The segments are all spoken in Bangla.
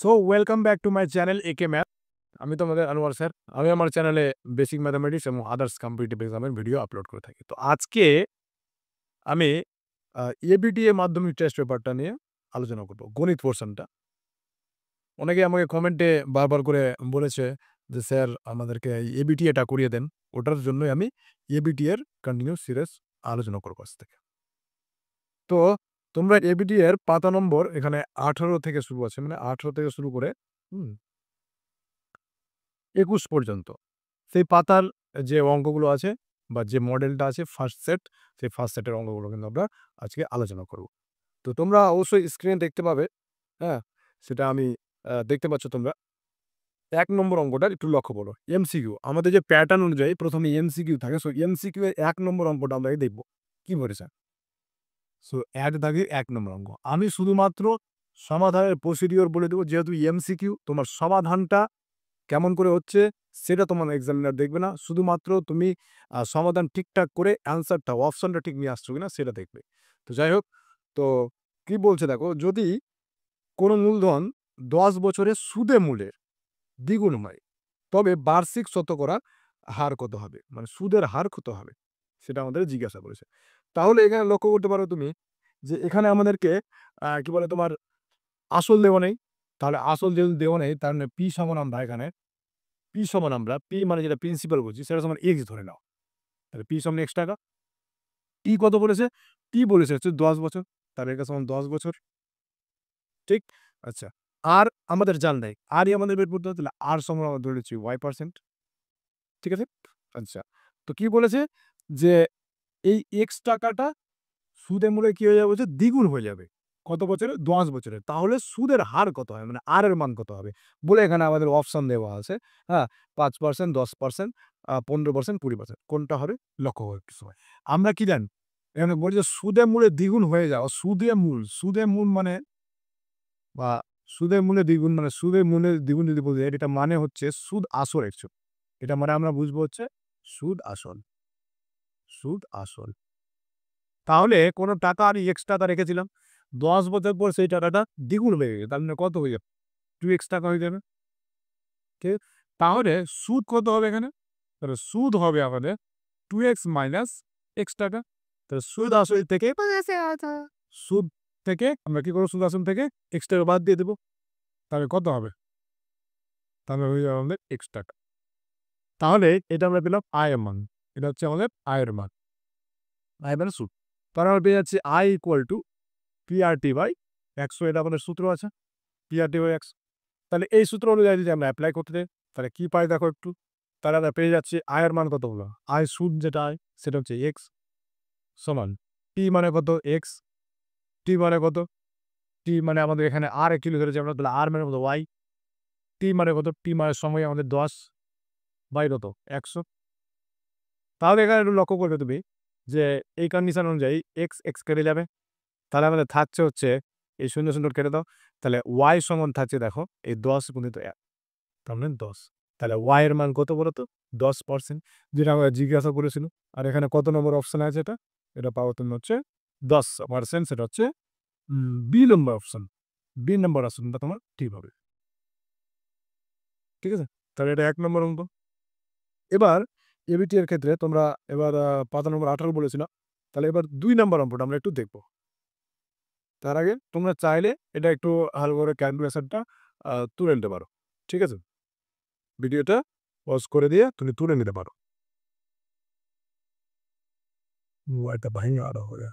So welcome back to my channel একে ম্যাথ। আমি তোমাদের আনোয়ার স্যার। আমি আমার চ্যানেলে বেসিক ম্যাথামেটিক্স এবং আদার্স কম্পিটিটিভ এক্সামের ভিডিও আপলোড করে থাকি। তো আজকে আমি এবিটিএ মাধ্যমিক টেস্ট পেপারটা নিয়ে আলোচনা করব, গণিত পোরশনটা। অনেকে আমাকে কমেন্টে বারবার করে বলেছে যে, "স্যার আমাদেরকে এবিটিএটা করিয়ে দেন।" ওটার জন্যই আমি এবিটিএর কন্টিনিউ সিরিজ আলোচনা করব আজ থেকে। তো তোমরা এবিটিএর পাতা নম্বর এখানে 18 থেকে শুরু আছে। মানে 18 থেকে শুরু করে 21 পর্যন্ত। সেই পাতার যে অঙ্কগুলো আছে বা যে মডেলটা আছে ফার্স্ট সেট, সেই ফার্স্ট সেটের অঙ্কগুলো কিন্তু আমরা আজকে আলোচনা করব। তো তোমরা অবশ্যই স্ক্রিনে দেখতে পাবে, হ্যাঁ? সেটা আমি দেখতে পাচ্ছ তোমরা। ১ নম্বর অঙ্কটা একটু লক্ষ্য করো। এমসিকিউ আমাদের যে প্যাটার্ন অনুযায়ী ১ম এ এমসিকিউ থাকে। সো এমসিকিউ এর ১ নম্বর অঙ্কটা আমরা দেখব। কি বলেছে? সো এড দাগের ১ নম্বর অঙ্ক। আমি শুধুমাত্র সমাধানের প্রসিডিওর বলে দেব। যেহেতু এমসিকিউ তোমার সমাধানটা কেমন করে হচ্ছে সেটা তোমার এক্সামিনার দেখবে না। শুধুমাত্র তুমি সমাধান ঠিকঠাক করে অ্যান্সারটা অপশনটা ঠিক নিয়ে আসছো কিনা সেটা দেখবে। তো যাই হোক, তো কি বলছে দেখো, যদি কোনো মূলধন ১০ বছরে সুদে মূলের দ্বিগুণ হয়, তবে বার্ষিক শতকরা হার কত হবে? মানে সুদের হার কত হবে? সেটা আমাদের জিজ্ঞাসা করেছে। তাহলে এখানে লক্ষ্য করতে পারো তুমি যে এখানে আমাদেরকে কি বলে তোমার আসল দেওয়া নেই। তাহলে আসল যেহেতু দেওয়া নেই তার মানে পি সমান আমরা এখানে পি মানে যেটা প্রিন্সিপাল বলছি সেটা সমান এক্স ধরে নাও। তাহলে পি সমান এক্স টাকা। টি কত বলেছে? টি বলেছে হচ্ছে ১০ বছর। তাহলে এটা সমান ১০ বছর। ঠিক? আচ্ছা। আর আমাদের জানা নাই। আরই আমাদের বের করতে হবে। তাহলে আর সমান আমরা ধরে নিচ্ছি y%। ঠিক আছে? আচ্ছা। তো কি বলেছে? যে এই এক্স টাকাটা সুদে মূলে কি হয়ে যাবে বলছে? দ্বিগুণ হয়ে যাবে। কত বছরে? ১০ বছরে। তাহলে সুদের হার কত হয়? মানে আর এর মান কত হবে? বলে এখানে আমাদের অপশন দেওয়া আছে। হ্যাঁ? ৫%, ১০%, ১৫%, ২০%। কোনটা হবে? লক্ষ্য করো একটু সময়। আমরা কি জানি? এখানে বলছে সুদে মূলে দ্বিগুণ হয়ে যাওয়া। সুদে মূল মানে বা সুদের মূলে দ্বিগুণ মানে সুদের মূলে দ্বিগুণ যদি বলতে যাই, এটা মানে হচ্ছে সুদ আসল অ্যাকচুয়ালি। এটা মানে আমরা বুঝবো হচ্ছে সুদ আসল। সুদ আসল। তাহলে কোনো টাকা আমি এক্স টাকা রেখেছিলাম। ১০ বছর পর সেই টাকাটা দ্বিগুণ হয়ে গেছে। তার মানে কত হয়ে যাবে? 2x টাকা হয়ে যাবে। ঠিক? তাহলে সুদ কত হবে এখানে? তাহলে সুদ হবে আমাদের 2x মাইনাস x টাকা। তাহলে সুদ আসল থেকে সুদ থেকে আমরা কি করব? সুদ আসল থেকে x টাকা বাদ দিয়ে দেব। তাহলে কত হবে? তাহলে হয়ে যাবে আমাদের x টাকা। তাহলে এটা আমরা পেলাম আয়ের মান। এটা হচ্ছে আমাদের আয়ের মান। আয় মানে সুদ। তাহলে আমরা পেয়ে যাচ্ছি I equal to PRT by ১০০, এটা আমাদের সূত্র আছে। PRT by ১০০। তাহলে এই সূত্র অনুযায়ী যদি আমরা এপ্লাই করতে যাই, তাহলে কি পাই দেখো একটু? তাহলে আমরা পেয়ে যাচ্ছি আয়ের মান কত হলো? আয় সুদ যেটা আয় সেটা হচ্ছে x সমান t মানে কত? x, t মানে কত? t মানে আমাদের এখানে r এ কিলো ধরেছি আমরা, তাহলে r মানে কত? y, t মানে কত? t মানে সময় আমাদের ১০ বাই কত? ১০০। তাহলে এখানে একটু লক্ষ্য করবে তুমি যে এই কন্ডিশন অনুযায়ী x কেটে যাবে। তাহলে আমাদের থাকছে হচ্ছে এই ০ কেটে দাও। তাহলে y সমান থাকছে দেখো এই ১০ গুণিত ১। তার মানে ১০। তাহলে y এর মান কত বলো তো? ১০%, যেটা আমরা জিজ্ঞাসা করেছিল। আর এখানে কত নম্বর অপশনে আছে এটা? এটা পাবো তুমি হচ্ছে ১০%, সেটা হচ্ছে বি নম্বর অপশন। বি নম্বর অপশনটা তোমার ঠিক হবে। ঠিক আছে? তাহলে এটা ১ নম্বর অঙ্ক। এবার এবিটি এর ক্ষেত্রে তোমরা এবার পাতা নম্বর ১৮ বলেছিলাম। তাহলে এবার ২ নম্বর অঙ্কটা আমরা একটু দেখব। তার আগে তোমরা চাইলে এটা একটু হালকা করে ক্যালকুলেশনটা তুলে নিতে পারো। ঠিক আছে? ভিডিওটা পজ করে দিয়ে তুমি তুলে নিতে পারো। মোবাইলটা ভাঙা আর हो गया।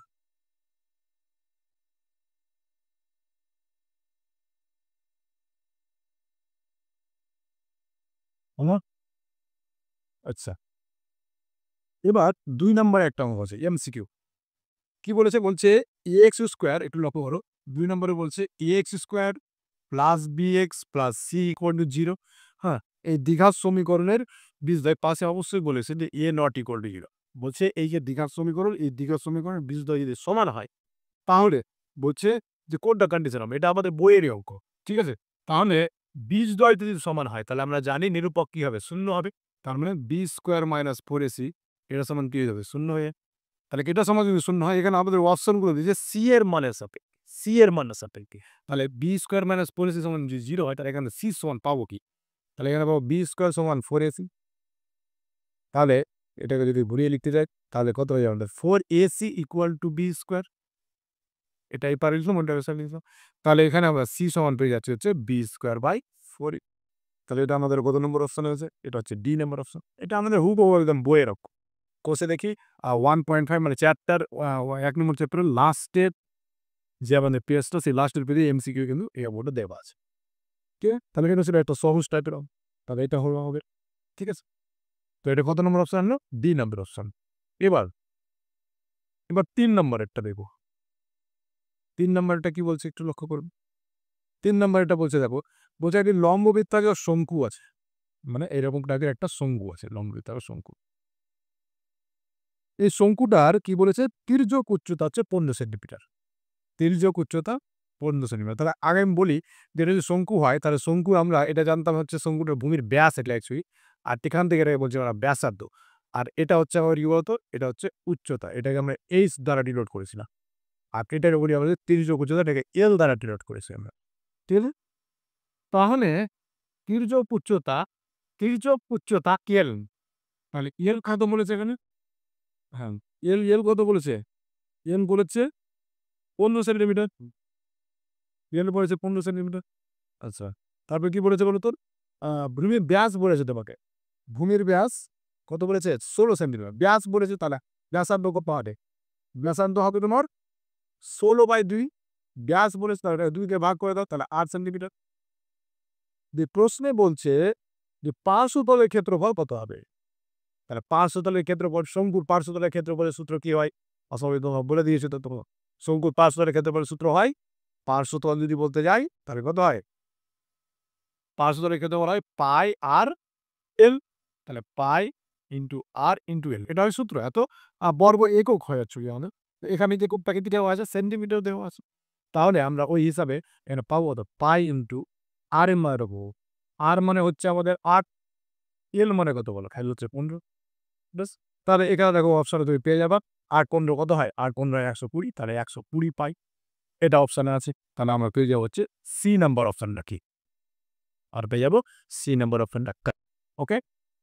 হলো? আচ্ছা। এবার ২ নম্বরে একটা অঙ্ক আছে এমসিকিউ। কি বলেছে? বলছে ax স্কয়ার, একটু লক্ষ্য করো। ২ নম্বরে বলছে ax square plus bx plus c equal to 0। হ্যাঁ? এই দ্বিঘাত সমীকরণের বীজদ্বয় পাশে অবশ্যই বলেছে যে a নট ইকুয়াল টু 0। বলছে এই যে দ্বিঘাত সমীকরণ, এই দ্বিঘাত সমীকরণের বীজদ্বয় যদি সমান হয়, তাহলে বলছে যে কোনটা কন্ডিশন হবে? এটা আমাদের বইয়েরই অঙ্ক। ঠিক আছে? তাহলে বীজদ্বয় যদি সমান হয় তাহলে আমরা জানি নিরূপক কি হবে? 0 হবে। তার মানে b স্কয়ার মাইনাস 4ac এটা সমান কি হয়ে যাবে? 0 হয়ে। তাহলে এটা সমান যদি 0 হয়, এখানে আমাদের অপশনগুলো দিয়েছে c এর মানের সাপেক্ষে। c সি এর মান সাপেক্ষে। তাহলে বি স্কোয়ার মাইনাস 4ac সমান যদি 0 হয় তাহলে এখানে সি সমান পাবো কি? তাহলে এখানে পাবো বি স্কোয়ার সমান 4ac। তাহলে এটাকে যদি ঘুরিয়ে লিখতে যাই তাহলে কত হয়ে যাবে আমাদের 4ac equal to B square. এটা এই পারে লিখলাম, ওটা ওই সাইডে লিখলাম। তাহলে এখানে আমরা সি সমান পেয়ে যাচ্ছি হচ্ছে বি স্কোয়ার বাই 4। তাহলে এটা আমাদের কত নম্বর অপশন হয়েছে? এটা হচ্ছে ডি নম্বর অপশন। এটা আমাদের হুবহু একদম বইয়ের অঙ্ক। কোষে দেখি 1.5 মানে চ্যাপ্টার 1 নম্বর চ্যাপ্টারের লাস্টের যে আমাদের পেজটা, সেই লাস্টের পেজে এমসিকিউ কিন্তু এই বোর্ডে দেওয়া আছে। ঠিক আছে? তাহলে এটা ছিল একটা সহজ টাইপের অঙ্ক। তাহলে এটা হলো হবে। ঠিক আছে? তো এটা কত নম্বর অপশন হলো? ডি নম্বর অপশন। এবার 3 নম্বরেরটা দেখব। 3 নম্বরটা কি বলছে একটু লক্ষ্য করুন। 3 নম্বর এটা বলছে দেখো, বলছে একটি লম্ববৃত্তাকার শঙ্কু আছে। মানে এরকম টাইপের একটা শঙ্কু আছে, লম্ববৃত্তাকার শঙ্কু। এই শঙ্কুটার কি বলেছে? তির্যক উচ্চতা হচ্ছে 15 সেন্টিমিটার। তির্যক উচ্চতা 15 সেন্টিমিটার। তাহলে আগে আমি বলি যে এটা যদি শঙ্কু হয় তাহলে শঙ্কু আমরা এটা জানতাম হচ্ছে শঙ্কুটার ভূমির ব্যাস, এটা অ্যাকচুয়ালি। আর এখান থেকে এটাকে বলছি আমরা ব্যাসার্ধ। আর এটা হচ্ছে আমার কি বলতো? এটা হচ্ছে উচ্চতা। এটাকে আমরা এইচ দ্বারা ডিনোট করেছিলাম। আর এটার উপরে আমাদের তির্যক উচ্চতা, এটাকে এল দ্বারা ডিনোট করেছি আমরা। ঠিক আছে? তাহলে তির্যক উচ্চতা, এল। তাহলে এল কত বলেছে এখানে? হ্যাঁ, এল কত বলেছে? এল বলেছে 15 সেন্টিমিটার। এল বলেছে 15 সেন্টিমিটার। আচ্ছা। তারপরে কি বলেছে বলো তো? ভূমির ব্যাস বলেছে তোমাকে। ভূমির ব্যাস কত বলেছে? 16 সেন্টিমিটার। ব্যাস বলেছে, তাহলে ব্যাসার্ধ কত হবে? ব্যাসার্ধ হবে তোমার 16/2। ব্যাস বলেছে, তাহলে 2 কে ভাগ করে দাও, তাহলে 8 সেন্টিমিটার। প্রশ্নে বলছে যে পার্শ্বতলের ক্ষেত্রফল কত হবে? তাহলে পার্শ্বতলের ক্ষেত্রফল, শঙ্কুর পার্শ্বতলের ক্ষেত্রফলের সূত্র কি হয়? অসংখ্য তোমাকে বলে দিয়েছে তো তোমার। শঙ্কুর পার্শ্বতলের ক্ষেত্রফলের সূত্র হয়, পার্শ্বতল যদি বলতে যাই তাহলে কত হয়? পার্শ্বতলের ক্ষেত্রফল হয় পাই আর এল। তাহলে পাই ইন্টু আর ইন্টু এল, এটা হয় সূত্র। এত বর্গ একক হয় অ্যাকচুয়ালি আমাদের। এখানে যে প্যাকেট দেওয়া আছে সেন্টিমিটার দেওয়া আছে। তাহলে আমরা ওই হিসাবে এখানে পাবো কত? পাই ইন্টু আর এর মানে রাখবো। আর মানে হচ্ছে আমাদের 8, এল মানে কত বলো? খেয়াল হচ্ছে 15। ব্যাস। তাহলে এখানে দেখো অপশনে তুমি পেয়ে যাবা 8 15 কত হয়? 8 15 120, তাহলে 120 পাই। এটা অপশনে আছে। তাহলে আমরা পেয়ে যাবো হচ্ছে সি নাম্বার অপশনটা কি? আর পেয়ে যাবো সি নাম্বার অপশনটা। ওকে,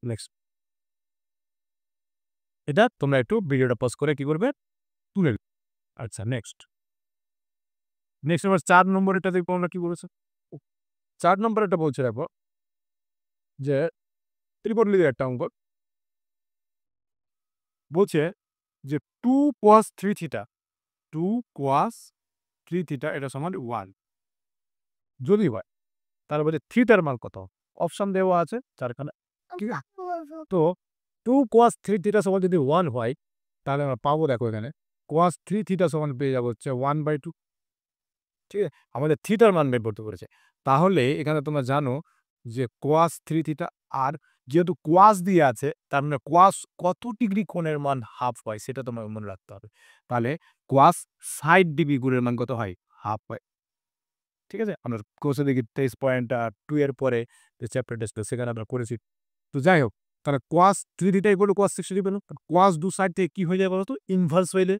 নেক্সট। এটা তোমরা একটু ভিডিওটা পজ করে কি করবে? তুলে নেবে। আচ্ছা, নেক্সট আবার 4 নম্বরেরটা দেখবো আমরা কি বলেছে। 4 নম্বরেরটা বলছে দেখো যে ত্রিপটলির একটা অঙ্ক বলছে যে 2 cos 3 থিটা, 2 cos 3 থিটা এটা সমান 1 যদি হয়, তাহলে বলছে থিটার মান কত? অপশন দেওয়া আছে চারখানা। ঠিক আছে? তো 2 cos 3 থিটা সমান যদি 1 হয় তাহলে আমরা পাবো দেখো এখানে cos 3 থিটা সমান পেয়ে যাবো হচ্ছে 1/2। ঠিক আছে? আমাদের থিটার মান বের করতে বলেছে। তাহলে এখানে তোমরা জানো যে cos 3 থিটা, আর যেহেতু cos দিয়ে আছে তার মানে cos কত ডিগ্রি কোণের মান হাফ হয় সেটা তোমাকে মনে রাখতে হবে। তাহলে cos 60 ডিগ্রি কোণের মান কত হয়? হাফ হয়। ঠিক আছে? আমরা কোর্সে দেখি 23.2 এর পরে যে চ্যাপ্টার টেস্ট সেখানে আমরা করেছি। তো যাই হোক, তাহলে cos 3 theta equal to cos 60 পেলাম। cos 2 সাইড থেকে কি হয়ে যায় বলতো? ইনভার্স হইলে,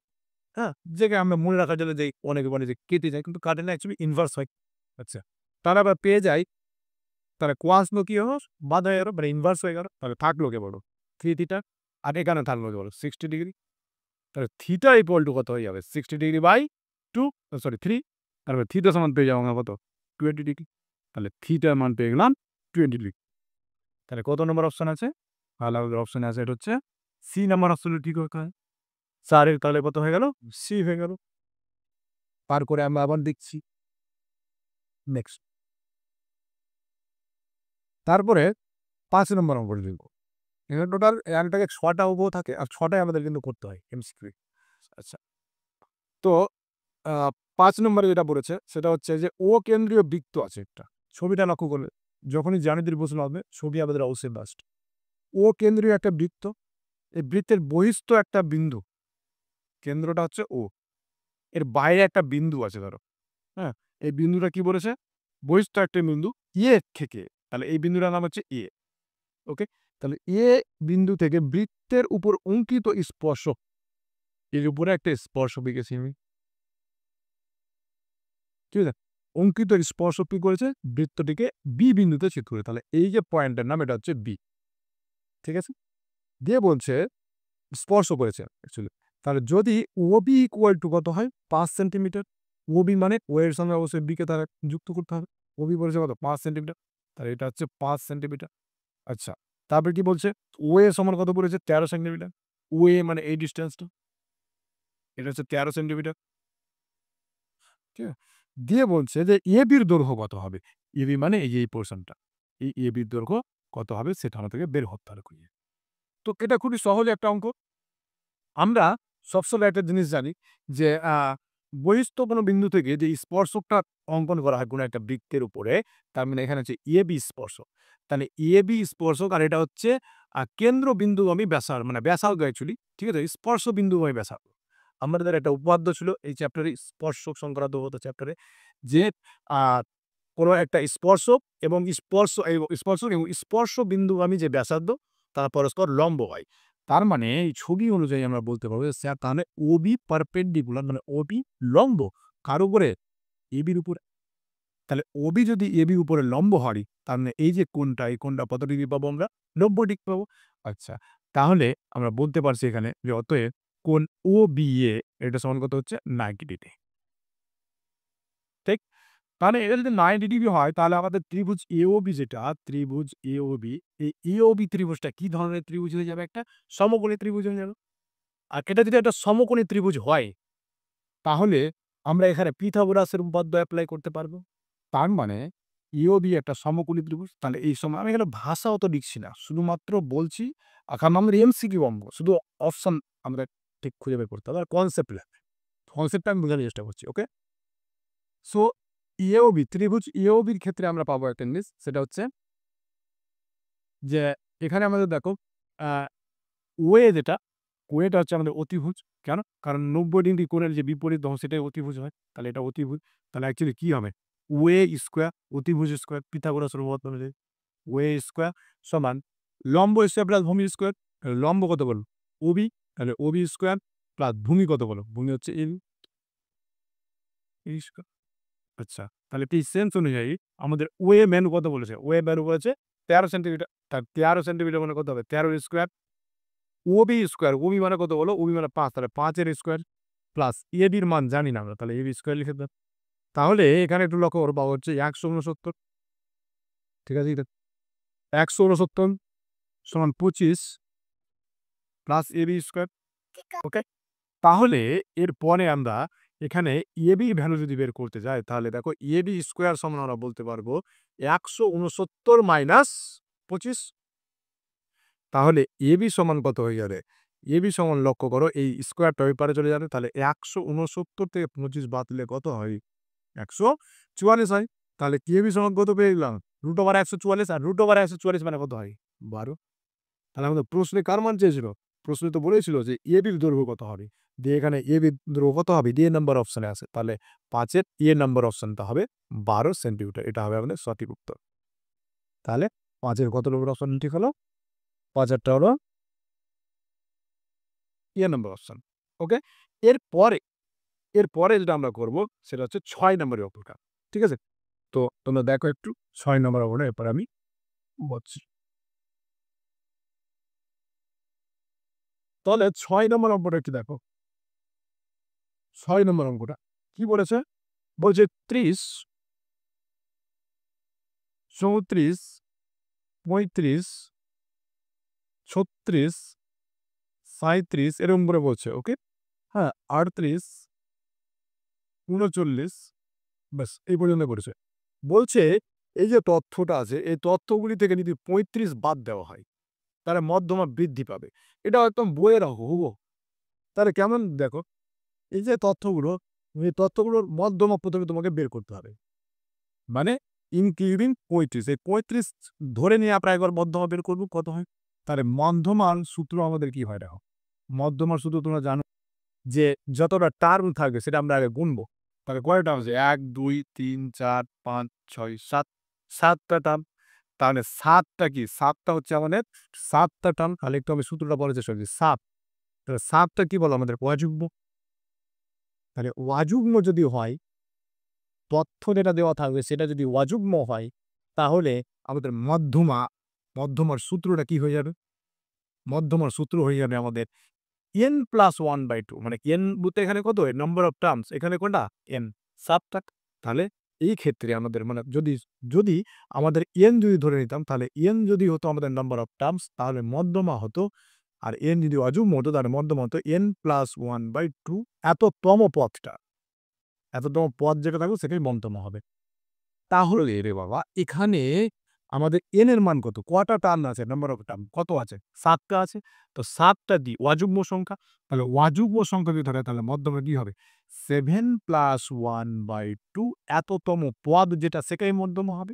হ্যাঁ? যেটা আমরা মনে রাখার জন্য যেই অনেকে বলে যে কেটে যায়, কিন্তু কাটে না, অ্যাকচুয়ালি ইনভার্স হয়। আচ্ছা। তাহলে আবার পেয়ে যাই, তাহলে cos গুলো কি হলো? বাদ হয়ে গেল, মানে ইনভার্স হয়ে গেল। তাহলে থাকলো কে বলো? 3 থিটা। আর এখানে থাকলো কে বলো? 60 ডিগ্রি। তাহলে থিটা ইকুয়াল টু কত হয়ে যাবে? 60 ডিগ্রি বাই 2, সরি 3। তারপরে থিটা সমান পেয়ে যাবো আমরা কত? 20 ডিগ্রি। তাহলে থিটার মান পেয়ে গেলাম 20 ডিগ্রি। তাহলে কত নম্বর অপশন আছে? তাহলে আমাদের অপশনে আছে, এটা হচ্ছে সি নাম্বার অপশনে ঠিক হয়। 4 এর তাহলে কত হয়ে গেল? সি হয়ে গেল। পার করে আমরা আবার দেখছি। নেক্সট। তারপরে 5 নম্বর অঙ্কটা দেখব। এখানে টোটাল একটাকে 6টা উপও থাকে, আর 6টাই আমাদের কিন্তু করতে হয় এমসিকিউ। আচ্ছা। তো আ 5 নম্বরে যেটা বলেছে সেটা হচ্ছে যে ও কেন্দ্রীয় বৃত্ত আছে একটা। ছবিটা লক্ষ্য করলে যখনই জ্যামিতির প্রশ্ন হবে ছবি আমাদের অবশ্যই মাস্ট। ও কেন্দ্রীয় একটা বৃত্ত। এই বৃত্তের বহিস্থ একটা বিন্দু। কেন্দ্রটা হচ্ছে ও। এর বাইরে একটা বিন্দু আছে ধরো। হ্যাঁ? এই বিন্দুটা কি বলেছে? বহিস্থ একটা বিন্দু এ থেকে। তাহলে এই বিন্দুটার নাম হচ্ছে এ। ওকে? তাহলে এ বিন্দু থেকে বৃত্তের উপর অঙ্কিত স্পর্শক, এর উপরে একটা স্পর্শক এঁকেছি আমি। ঠিক আছে? অঙ্কিত স্পর্শক কি করেছে? বৃত্তটিকে বি বিন্দুতে ছেদ করে। তাহলে এই যে পয়েন্টের নাম এটা হচ্ছে বি। ঠিক আছে? দিয়ে বলছে স্পর্শ করেছে অ্যাকচুয়ালি। তাহলে যদি OB ইকুয়াল টু কত হয়? ৫ সেন্টিমিটার। OB মানে O এর সঙ্গে অবশ্যই B কে তারা যুক্ত করতে হবে। OB বলেছে কত? ৫ সেন্টিমিটার। তাহলে এটা হচ্ছে ৫ সেন্টিমিটার। আচ্ছা। তারপরে কি বলছে? OA সমান কত বলেছে? ১৩ সেন্টিমিটার। OA মানে এই ডিসট্যান্সটা। এটা হচ্ছে ১৩ সেন্টিমিটার। ঠিক আছে? দিয়ে বলছে যে AB র দৈর্ঘ্য কত হবে? AB মানে এই যে এই পোরশনটা। এই AB র দৈর্ঘ্য কত হবে সেটা আমাদেরকে বের করতে হবে খুঁজে। তো এটা খুবই সহজ একটা অঙ্ক। আমরা সবসময় একটা জিনিস জানি যে বহিঃস্থ কোনো বিন্দু থেকে যে স্পর্শকটা অঙ্কন করা হয় কোনো একটা বৃত্তের উপরে, তার মানে এখানে হচ্ছে AB স্পর্শক। তাহলে AB স্পর্শক আর এটা হচ্ছে কেন্দ্রবিন্দুগামী মানে ব্যাসার্ধ অ্যাকচুয়ালি, ঠিক আছে? স্পর্শ বিন্দুগামী ব্যাসার্ধ। আমাদের একটা উপপাদ্য ছিল এই চ্যাপ্টারে স্পর্শক সংক্রান্ত চ্যাপ্টারে যে আ কোনো একটা স্পর্শক এবং স্পর্শ বিন্দুগামী যে ব্যাসার্ধ তারা পরস্পর লম্ব হয়। তার মানে এই ছবি অনুযায়ী আমরা বলতে পারবো যে স্যার তাহলে OB পারপেন্ডিকুলার মানে OB লম্ব কার উপরে? AB র উপরে। তাহলে OB যদি AB র উপরে লম্ব হয় তার মানে এই যে কোণটা, এই কোণটা কত ডিগ্রি পাবো আমরা? ৯০ ডিগ্রি পাবো। আচ্ছা, তাহলে আমরা বলতে পারছি এখানে যে অতএব কোণ OBA এটা সমান কত হচ্ছে? ৯০ ডিগ্রি। ঠিক? তাহলে এটা যদি ৯০ ডিগ্রি হয় তাহলে আমাদের ত্রিভুজ AOB যেটা ত্রিভুজ AOB, এই AOB ত্রিভুজটা কি ধরনের ত্রিভুজ হয়ে যাবে? একটা সমকোণী ত্রিভুজ হয়ে যাবে। আর এটা যদি একটা সমকোণী ত্রিভুজ হয়, তাহলে আমরা এখানে পিথাগোরাসের উপপাদ্য এপ্লাই করতে পারবো। তার মানে EOB একটা সমকোণী ত্রিভুজ। তাহলে এই সময় আমি এখানে ভাষা অত লিখছি না। শুধুমাত্র বলছি কারণ আমাদের MCQ অঙ্ক। শুধু অপশন আমরা ঠিক খুঁজে বের করতে হবে। আর কনসেপ্ট লাগবে। কনসেপ্টটা আমি বোঝানোর চেষ্টা করছি। ওকে? সো EOB ত্রিভুজ EOB র ক্ষেত্রে আমরা পাবো একটা জিনিস সেটা হচ্ছে যে এখানে আমাদের দেখো আ ওয়ে যেটা, ওয়েটা হচ্ছে আমাদের অতিভুজ। কেন? কারণ ৯০ ডিগ্রি কোণের যে বিপরীত বাহু সেটাই অতিভুজ হয়। তাহলে এটা অতিভুজ। তাহলে অ্যাকচুয়ালি কি হবে? ওয়ে স্কয়ার অতিভুজ স্কয়ার পিথাগোরাসের উপপাদ্য অনুযায়ী। ওয়ে স্কয়ার সমান লম্ব স্কয়ার প্লাস ভূমি স্কয়ার। লম্ব কত বলো? OB তাহলে OB স্কয়ার প্লাস ভূমি কত বলো? ভূমি হচ্ছে AB স্কয়ার। আচ্ছা, তাহলে এই সেন্স অনুযায়ী আমাদের ওয়ে ভ্যালু কত বলেছে? ওয়ে ভ্যালু বলেছে ১৩ সেন্টিমিটার। তার ১৩ সেন্টিমিটার মানে কত হবে? ১৩ এর স্কয়ার। OB স্কয়ার, OB মানে কত বলো? OB মানে ৫ তাহলে ৫ এর স্কয়ার প্লাস AB এর মান জানি না আমরা। তাহলে AB স্কয়ার লিখে দিলাম। তাহলে এখানে একটু লক্ষ্য করো পাওয়া হচ্ছে ১৬৯। ঠিক আছে? এটা ১৬৯ সমান ২৫ প্লাস AB স্কয়ার। ওকে? তাহলে এরপরে আমরা এখানে AB ভ্যালু যদি বের করতে যাই তাহলে দেখো AB স্কয়ার সমান আমরা বলতে পারবো ১৬৯ মাইনাস ২৫। তাহলে AB সমান কত হয়ে যাবে? AB সমান লক্ষ্য করো এই স্কয়ারটা ওই পারে চলে যাবে। তাহলে ১৬৯ থেকে ২৫ বাদ দিলে কত হয়? ১৪৪ হয়। তাহলে AB সমান কত পেয়ে গেলাম? √১৪৪ আর √১৪৪ মানে কত হয়? ১২। তাহলে আমাদের প্রশ্নে কার মান চেয়েছিল? প্রশ্নে তো বলেছিল যে AB র দৈর্ঘ্য কত হবে? দিয়ে এখানে AB র দৈর্ঘ্য কত হবে? D নাম্বার অপশনে আছে। তাহলে ৫ এর A নাম্বার অপশনটা হবে ১২ সেন্টিমিটার। এটা হবে আমাদের সঠিক উত্তর। তাহলে ৫ এর কত নম্বর অপশন ঠিক হলো? ৫ এরটা হলো A নাম্বার অপশন। ওকে? এরপরে, এরপরে যেটা আমরা করব সেটা হচ্ছে ৬ নম্বরের অঙ্কটা। ঠিক আছে? তো তোমরা দেখো একটু ৬ নম্বর অঙ্কটা এরপরে আমি বলছি। তাহলে ৬ নম্বর অঙ্কটা একটু দেখো। ৬ নম্বর অঙ্কটা কি বলেছে? বলছে ৩০, ৩৪, ৩৫, ৩৬, ৩৭ এরকম করে বলছে। ওকে? হ্যাঁ, ৩৮, ৩৯ ব্যাস এই পর্যন্ত করেছে। বলছে এই যে তথ্যটা আছে এই তথ্যগুলি থেকে যদি ৩৫ বাদ দেওয়া হয় তাহলে মধ্যমা বৃদ্ধি পাবে। এটা একদম বইয়ের হুবহু। তাহলে কেমন দেখো, এই যে তথ্যগুলো, এই তথ্যগুলোর মধ্যমা ১ম এ তোমাকে বের করতে হবে। মানে ইনক্লুডিং ৩৫ এই ৩৫ ধরে নিয়ে আমরা একবার মধ্যমা বের করব কত হয়? তাহলে মধ্যমার সূত্র আমাদের কি হয় দেখো। মধ্যমার সূত্র তোমরা জানো যে যতটা টার্ম থাকবে সেটা আমরা আগে গুনবো। তাহলে কয়টা আছে? ১, ২, ৩, ৪, ৫, ৬, ৭, ৭ টা টার্ম। তাহলে ৭ টা কি? ৭ টা হচ্ছে আমাদের ৭ টা টার্ম। তাহলে একটু আমি সূত্রটা বলার চেষ্টা করছি। ৭ তাহলে ৭ টা কি বলো আমাদের? অযুগ্ম। তাহলে অযুগ্ম যদি হয় তথ্য যেটা দেওয়া থাকবে সেটা যদি অযুগ্ম হয়, তাহলে আমাদের মধ্যমার সূত্রটা কি হয়ে যাবে? মধ্যমার সূত্র হয়ে যাবে আমাদের n+1/2 মানে n বলতে এখানে কত? নাম্বার অফ টার্মস এখানে কোনটা? n subtract. তাহলে এই ক্ষেত্রে আমাদের মানে যদি আমাদের n যদি ধরে নিতাম তাহলে n যদি হতো আমাদের নাম্বার অফ টার্মস তাহলে মধ্যমা হতো আর n যদি অযুগ্ম হতো তাহলে মধ্যমা হতো n+1/2 এততম পদটা। এততম পদ যেটা থাকবে সেটাই মধ্যমা হবে। তাহলে রে বাবা এখানে আমাদের n এর মান কত? কটা টার্ম আছে? নাম্বার অফ টার্ম কত আছে? ৭ টা আছে। তো ৭ টা দি অযুগ্ম সংখ্যা। তাহলে অযুগ্ম সংখ্যা যদি ধরে তাহলে মধ্যমা কি হবে? 7 + 1/2 এততম পদ যেটা সেটাই মধ্যমা হবে।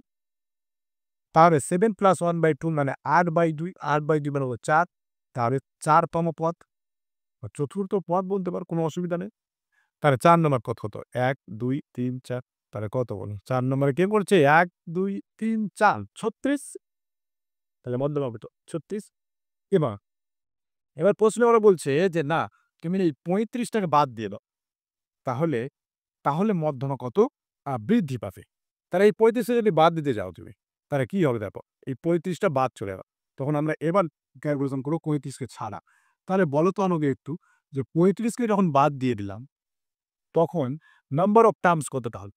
তাহলে 7 + 1/2 মানে 8/2, 8/2 মানে হলো ৪। তাহলে ৪ তম পদ বা চতুর্থ পদ বলতে পারো কোনো অসুবিধা নেই। তাহলে ৪ নম্বর পদ কত? ১, ২, ৩, ৪ তাহলে কত বলুন? ৪ নম্বরে কে পড়ছে? ১, ২, ৩, ৪ ৩৬ তাহলে মধ্যমা কত? ৩৬ এবার এবার প্রশ্নে ওরা বলছে যে, "না, তুমি এই ৩৫ টাকে বাদ দিয়ে দাও। তাহলে তাহলে মধ্যমা কত? বৃদ্ধি পাবে।" তাহলে এই ৩৫ টা যদি বাদ দিতে যাও তুমি, তাহলে কি হবে দেখো? এই ৩৫ টা বাদ চলে গেল। তখন আমরা এবার ক্যালকুলেশন করব ৩৫ কে ছাড়া। তাহলে বলো তো আমাকে একটু যে ৩৫ কে যখন বাদ দিয়ে দিলাম, তখন নাম্বার অফ টার্মস কতটা হলো?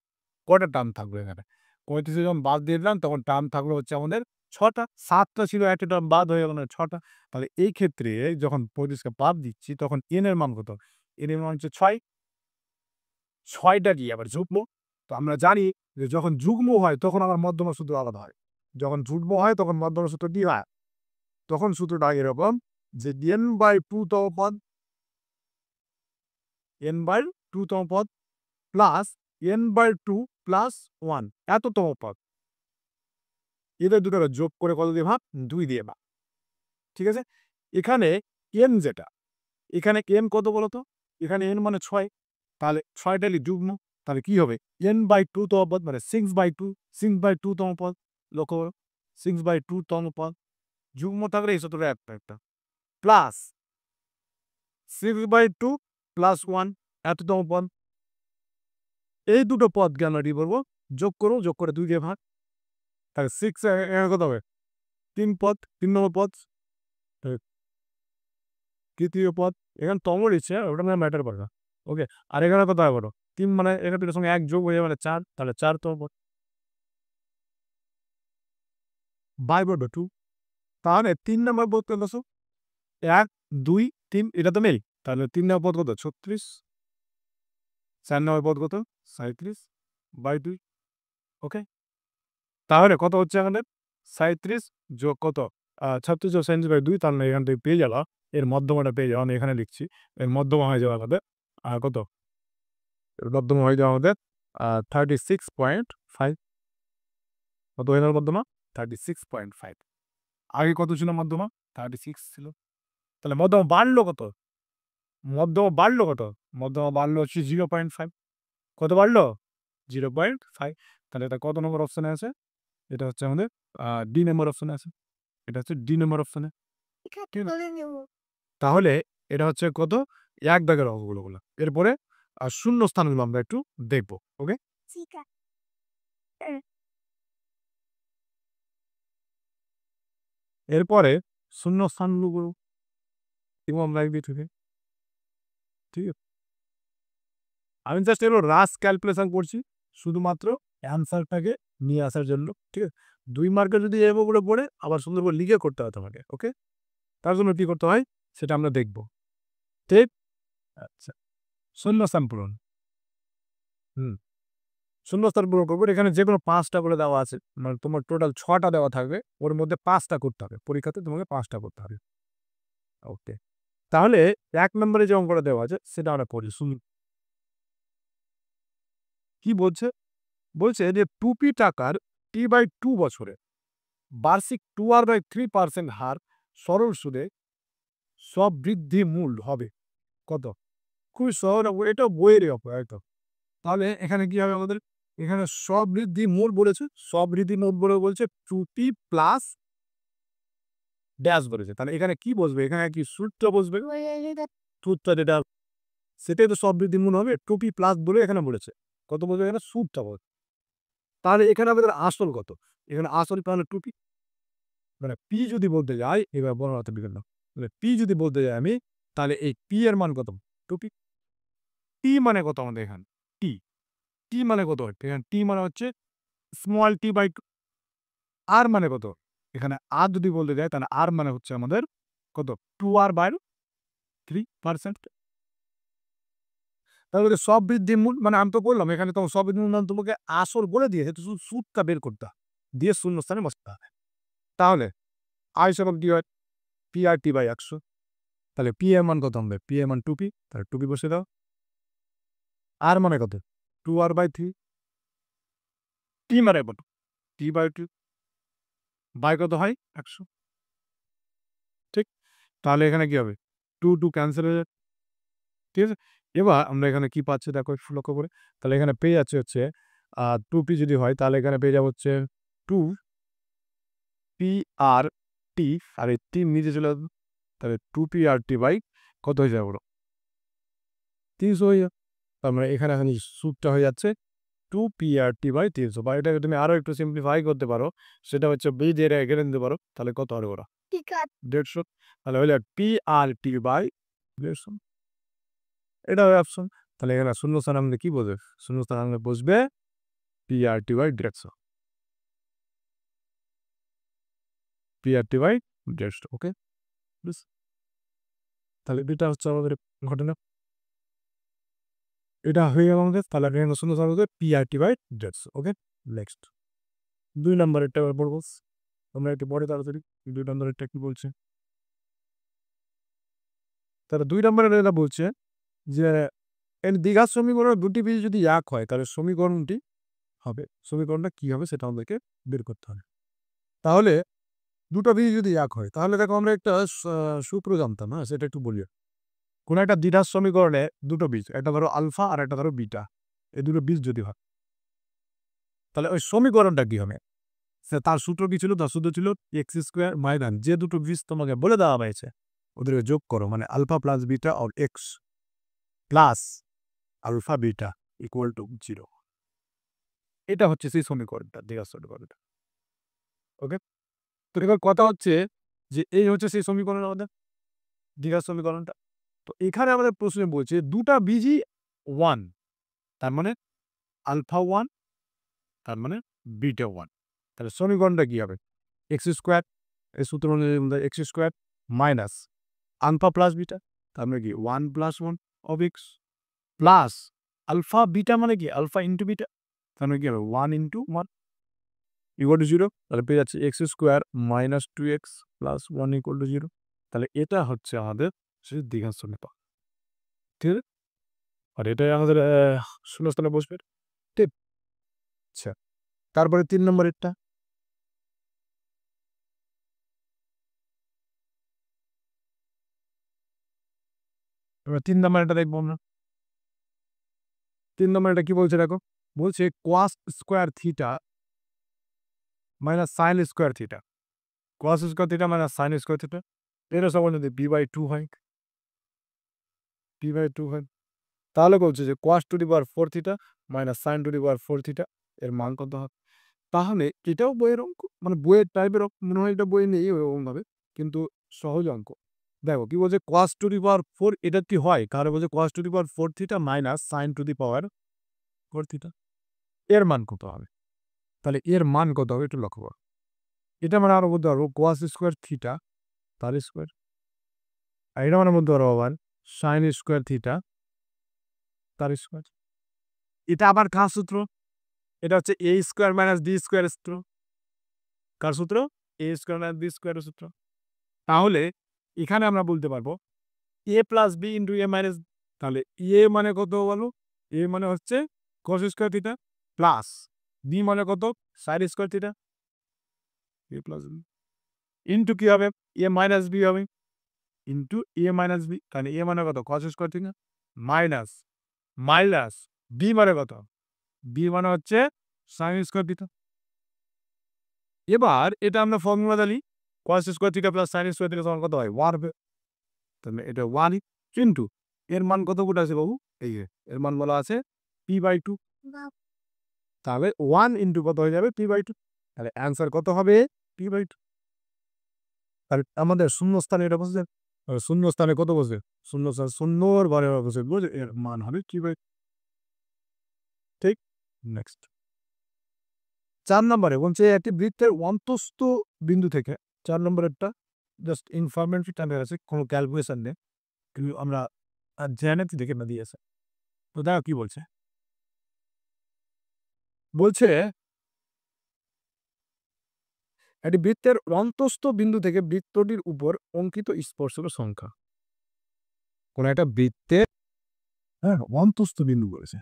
কয়টা টার্ম থাকবে এখানে? ৩৫ এ যখন বাদ দিয়ে দিলাম তখন টার্ম থাকলো হচ্ছে আমাদের ৬ টা। ৭ টা ছিল একটা টার্ম বাদ হয়ে গেল মানে ৬ টা। তাহলে এই ক্ষেত্রে যখন ৩৫ কে বাদ দিচ্ছি তখন n এর মান কত? n এর মান হচ্ছে ৬। ৬ টা কি আবার যুগ্ম? তো আমরা জানি যে যখন যুগ্ম হয় তখন আবার মধ্যমার সূত্র আলাদা হয়। যখন যুগ্ম হয় তখন মধ্যমার সূত্র কি হয়? তখন সূত্রটা হয় এরকম যে n/2 তম পদ n/2 তম পদ প্লাস n/2 প্লাস 1 এততম পদ। এদের দুটোকে যোগ করে কত দিয়ে ভাগ? ২ দিয়ে ভাগ। ঠিক আছে? এখানে n যেটা, এখানে n কত বলো তো? এখানে n মানে ৬ তাহলে ৬ টা যুগ্ম। তাহলে কি হবে? n/2 তম পদ মানে 6/2 তম পদ। লক্ষ্য করো 6/2 তম পদ। যুগ্ম থাকলে এই সূত্রটা একটা প্লাস 6/2 প্লাস 1 এততম পদ। এই দুটো পদকে আমরা কি করব? যোগ করব, যোগ করে ২ দিয়ে ভাগ। তাহলে 6 এখানে কত হবে? ৩ পদ, ৩ নম্বর পদ। তাহলে তৃতীয় পদ। এখানে তম লিখছে ওটা না ম্যাটার করে না। ওকে? আর এখানে কত হয় বলো? ৩ মানে এখানে ৩ এর সঙ্গে ১ যোগ হয়ে যাবে মানে ৪ তাহলে ৪ তম পদ। /2 তাহলে ৩ নম্বর পদ কত? ১, ২, ৩ এটা তো মিল। তাহলে ৩ নম্বর পদ কত? ৩৬ ৪ নম্বর পদ কত? ৩৭/২ ওকে? তাহলে কত হচ্ছে আমাদের? ৩৭ যোগ কত? ৩৬ যোগ ৩৭/২ তার মানে এখান থেকে পেয়ে যাবা এর মধ্যমাটা পেয়ে যাওয়া। আমি এখানে লিখছি। এর মধ্যমা হয়ে যাবে আমাদের কত? এর মধ্যমা হয়ে যাবে আমাদের 36.5 কত হয়ে গেল মধ্যমা? 36.5 আগে কত ছিল মধ্যমা? 36 ছিল। তাহলে মধ্যমা বাড়লো কত? মধ্যমা বাড়লো কত? মধ্যমা বাড়লো হচ্ছে 0.5 কত বাড়লো? 0.5 তাহলে এটা কত নম্বর অপশনে আছে? এটা হচ্ছে আমাদের ডি নাম্বার অপশনে আছে। এটা হচ্ছে ডি নাম্বার অপশনে। ঠিক না? তাহলে এটা হচ্ছে কত? ১ দাগের অঙ্কগুলো। এরপরে শূন্য স্থানগুলো আমরা একটু দেখব। ওকে? এরপরে শূন্য স্থানগুলো দেখব আমরা এক থেকে। ঠিক আছে? আমি জাস্ট এগুলো রাশ ক্যালকুলেশন করছি। শুধুমাত্র অ্যান্সারটাকে নিয়ে আসার জন্য। ঠিক আছে? ২ মার্কের যদি এভাবে করে পড়ে আবার সুন্দর করে লিখে করতে হয় তোমাকে। ওকে? তার জন্য কি করতে হয় সেটা আমরা দেখব। ঠিক? আচ্ছা। শূন্যস্থান পূরণ। হুম। শূন্যস্থান পূরণ করব। এখানে যেকোনো ৫ টা করে দেওয়া আছে। মানে তোমার টোটাল ৬ টা দেওয়া থাকবে। ওর মধ্যে ৫ টা করতে হবে। পরীক্ষাতে তোমাকে ৫ টা করতে হবে। ওকে। তাহলে ১ নম্বরে যে অঙ্কটা দেওয়া আছে সেটা আমরা পড়ি। শুনুন। কি বলছে? বলছে যে 2p টাকার t/2 বছরে বার্ষিক 2r/3% হার সরল সুদে স্ববৃদ্ধি মূল হবে কত? খুবই সহজ এটা বইয়ের একদম। তাহলে এখানে কি হবে আমাদের? এখানে স্ববৃদ্ধি মূল বলেছে। স্ববৃদ্ধি মূল বলে বলছে 2p প্লাস ড্যাশ বলেছে। তাহলে এখানে কি বসবে? এখানে কি সুদটা বসবে? সুদটা যেটা সেটাই তো স্ববৃদ্ধি মূল হবে। 2p প্লাস বলে এখানে বলেছে। কত বলবে এখানে? সুদটা বলবে। তাহলে এখানে আমাদের আসল কত? এখানে আসল তাহলে 2p, মানে p যদি বলতে যাই, এবার বর্ণনাতে বিভিন্ন, তাহলে p যদি বলতে যাই আমি, তাহলে এই p এর মান কত? 2p। t মানে কত আমাদের এখানে? t, t মানে কত? এখানে t মানে হচ্ছে স্মল t বাই 2। r মানে কত? এখানে r যদি বলতে যাই, তাহলে r মানে হচ্ছে আমাদের কত? 2r by 3%। তাহলে সব বৃদ্ধির মূল, মানে আমি তো বললাম এখানে তো সব বৃদ্ধির মূল মানে তোমাকে আসল বলে দিয়েছে, তো শুধু সুদটা বের করতে হবে, দিয়ে শূন্যস্থানে বসাতে হবে। তাহলে i সমান কি হয়? p/t by 100। তাহলে p এর মান কত হবে? p এর মান 2p, তাহলে 2p বসিয়ে দাও। r মানে কত? 2r by 3। t মানে কত? t বাই 2 বাই কত হয়? 100। ঠিক? তাহলে এখানে কি হবে? 2, 2 ক্যান্সেল হয়ে যাবে। ঠিক আছে? এবার আমরা এখানে কি পাচ্ছি দেখো একটু লক্ষ্য করে। তাহলে এখানে পেয়ে যাচ্ছে হচ্ছে 2p যদি হয়, তাহলে এখানে পেয়ে যাবো হচ্ছে 2p/t, আর এই t নিচে চলে আসবে। তাহলে 2p/t বাই কত হয়ে যাবে বলো? 300 হয়ে যাবে। তার মানে এখানে এখন সূত্রটা হয়ে যাচ্ছে 2p/t বাই 300, বা এটাকে তুমি আরো একটু সিম্পলিফাই করতে পারো, সেটা হচ্ছে b দিয়ে এখানে নিতে পারো, তাহলে কত হবে ওরা? 150। তাহলে হয়ে যাবে p/t বাই 150। এটা হবে অপশন। তাহলে এখানে শূন্যস্থানে আমাদের কি বসবে? শূন্যস্থানে আমাদের বসবে p/t বাই 150, p/t বাই 150। ওকে, তাহলে এটা হচ্ছে আমাদের ঘটনা, এটা হয়ে গেল আমাদের। তাহলে এখানে শূন্যস্থানে বসবে p/t বাই 150। ওকে, নেক্সট 2 নম্বরেরটা এবার পড়বো। আমরা একটু পরে তাড়াতাড়ি 2 নম্বরেরটা কি বলছে। তাহলে 2 নম্বরের এটা বলছে যে দ্বিঘাত সমীকরণের দুটি বীজ যদি এক হয়, তাহলে সমীকরণটি হবে, সমীকরণটা কি হবে সেটা আমাদেরকে বের করতে হবে। তাহলে দুটো বীজ যদি এক হয়, তাহলে দেখো আমরা একটা সূত্র জানতাম, হ্যাঁ, সেটা একটু বলি। কোনো একটা দ্বিঘাত সমীকরণে দুটো বীজ, একটা ধরো আলফা আর একটা ধরো বিটা, এই দুটো বীজ যদি হয়, তাহলে ওই সমীকরণটা কি হবে? তার সূত্র কি ছিল? তার সূত্র ছিল এক্স স্কোয়ার মাইনাস যে দুটো বীজ তোমাকে বলে দেওয়া হয়েছে ওদেরকে যোগ করো, মানে alpha plus beta or X plus alpha beta equal to 0। এটা হচ্ছে সেই সমীকরণটা, দ্বিঘাত সমীকরণটা। ওকে, তো এবার কথা হচ্ছে যে এই হচ্ছে সেই সমীকরণ আমাদের দ্বিঘাত সমীকরণটা। তো এখানে আমাদের প্রশ্নে বলছে দুটা বীজই 1, তার মানে আলফা 1, তার মানে বিটা 1। তাহলে সমীকরণটা কি হবে? এক্স স্কোয়ার, এই সূত্র অনুযায়ী আমাদের X square minus alpha plus beta, তার মানে কি 1 plus 1 of X plus alpha beta মানে কি আলফা ইন্টু বিটা, তার মানে কি হবে 1 ইন্টু 1 ইকুয়াল টু 0। তাহলে পেয়ে যাচ্ছে x square minus 2x plus 1 equal to 0। তাহলে এটা হচ্ছে আমাদের সেই দ্বিঘাত সমীকরণ। ঠিক আছে, আর এটাই আমাদের শূন্যস্থানে বসবে। ঠিক, আচ্ছা, তারপরে 3 নম্বরেরটা। এবার 3 নম্বরেরটা দেখবো আমরা। 3 নম্বরেরটা কি বলছে দেখো, বলছে cos square theta minus sine square theta, cos square theta minus sine square theta, এটা সমান যদি b/2 হয়, b/2 হয়, তাহলে বলছে যে cos to the power 4 theta minus sine to the power 4 theta এর মান কত হবে? তাহলে এটাও বইয়ের অঙ্ক, মানে বইয়ের টাইপের মনে হয়, এটা বই নেই ওরকমভাবে, কিন্তু সহজ অঙ্ক। দেখো কি বলছে, cos টু দি পাওয়ার 4 এটা কি হয়, কারণ বলছে cos to the power 4 theta minus sine to the power 4 theta এর মান কত হবে? তাহলে এর মান কত হবে একটু লক্ষ্য করো। এটা মানে আরো বলতে পারবো cos স্কোয়ার থিটা তার স্কোয়ার, আর এটা মানে বলতে পারবো আবার সাইন স্কোয়ার থিটা তার স্কোয়ার। এটা আবার কার সূত্র? এটা হচ্ছে এ স্কোয়ার মাইনাস বি স্কোয়ারের সূত্র। কার সূত্র? এ স্কোয়ার মাইনাস বি স্কোয়ারের সূত্র। তাহলে এখানে আমরা বলতে পারবো A plus B into A minus, তাহলে এ মানে কত বলো? এ মানে হচ্ছে cos square theta plus B মানে কত? Sine square theta, A plus B into কি হবে? এ মাইনাস বি হবে ইন্টু এ মাইনাস বি, তাহলে এ মানে কত? Cos square theta minus minus B মানে কত? বি মানে হচ্ছে সাইন স্কোয়ার থিটা। এবার এটা আমরা ফর্মুলা জানি, cos square theta plus sign square theta সমান কত হয়? 1 হবে। তাহলে এটা 1 কিন্তু এর মান কত ফুট আছে বাবু? এই যে এর মান বলা আছে p/2। তাহলে 1 ইন্টু কত হয়ে যাবে p/2, তাহলে অ্যান্সার কত হবে p/2। তাহলে আমাদের শূন্যস্থানে এটা বসে, শূন্যস্থানে কত বসে, শূন্যস্থান শূন্যর বারে বসে বুঝে এর মান হবে p/2। ঠিক। নেক্সট 4 নম্বরে বলছে একটি বৃত্তের অন্তস্থ বিন্দু থেকে, 4 নম্বরেরটা জাস্ট ইনফরমেটরি টাইপের আছে, কোনো ক্যালকুলেশন নেই, কিন্তু আমরা জ্যামিতি দেখে না দিয়েছে। তো দেখো কি বলছে, বলছে একটি বৃত্তের অন্তস্থ বিন্দু থেকে বৃত্তটির উপর অঙ্কিত স্পর্শকের সংখ্যা। কোন একটা বৃত্তের, হ্যাঁ, অন্তস্থ বিন্দু বলেছে,